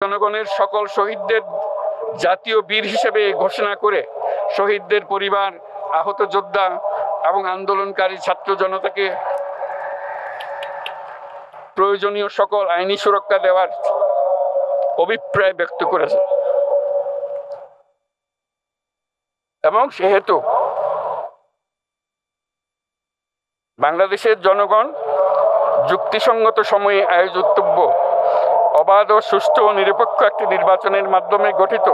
জনগণের সকল শহীদদের জাতীয় বীর হিসেবে ঘোষণা করে শহীদদের পরিবার, আহত যোদ্ধা এবং আন্দোলনকারী ছাত্র জনতাকে প্রয়োজনীয় সকল আইনি সুরক্ষা দেওয়ার অভিপ্রায় ব্যক্ত করেছে। এবং সেহেতু বাংলাদেশের জনগণ যুক্তিসঙ্গত সময়ে আয়োজিতব্য অবাধ ও সুষ্ঠু ও নিরপেক্ষ একটি নির্বাচনের মাধ্যমে গঠিত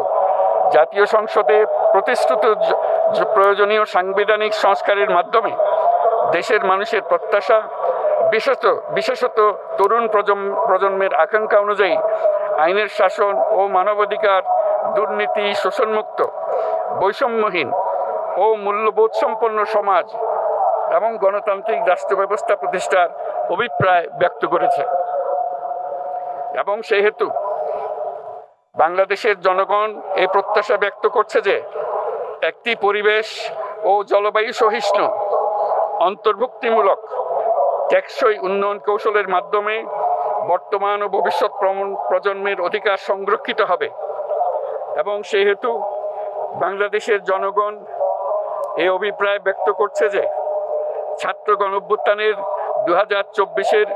জাতীয় সংসদে প্রতিশ্রুত প্রয়োজনীয় সাংবিধানিক সংস্কারের মাধ্যমে দেশের মানুষের প্রত্যাশা, বিশেষত তরুণ প্রজন্মের আকাঙ্ক্ষা অনুযায়ী আইনের শাসন ও মানবাধিকার, দুর্নীতি, শোষণমুক্ত, বৈষম্যহীন ও মূল্যবোধ সম্পন্ন সমাজ এবং গণতান্ত্রিক রাষ্ট্র ব্যবস্থা প্রতিষ্ঠার অভিপ্রায় ব্যক্ত করেছে। এবং সেহেতু বাংলাদেশের জনগণ এই প্রত্যাশা ব্যক্ত করছে যে একটি পরিবেশ ও জলবায়ু সহিষ্ণু, অন্তর্ভুক্তিমূলক, টেকসই উন্নয়ন কৌশলের মাধ্যমে বর্তমান ও ভবিষ্যৎ প্রজন্মের অধিকার সংরক্ষিত হবে। এবং সেহেতু বাংলাদেশের জনগণ এই অভিপ্রায় ব্যক্ত করছে যে ছাত্র গণঅভ্যুত্থানের 2024-এর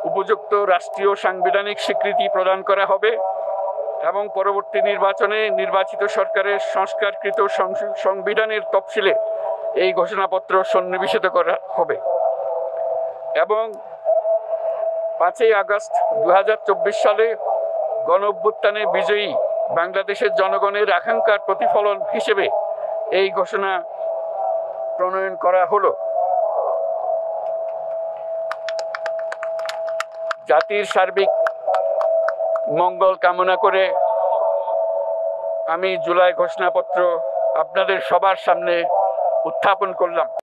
উপযুক্ত রাষ্ট্রীয় সাংবিধানিক স্বীকৃতি প্রদান করা হবে এবং পরবর্তী নির্বাচনে নির্বাচিত সরকারের সংস্কারকৃত সংবিধানের তফসিলে এই ঘোষণাপত্র সন্নিবেশিত করা হবে। এবং 5ই আগস্ট 2024 সালে গণঅভ্যুত্থানে বিজয়ী বাংলাদেশের জনগণের আকাঙ্ক্ষার প্রতিফলন হিসেবে এই ঘোষণা প্রণয়ন করা হলো। জাতির সার্বিক মঙ্গল কামনা করে আমি জুলাই ঘোষণাপত্র আপনাদের সবার সামনে উত্থাপন করলাম।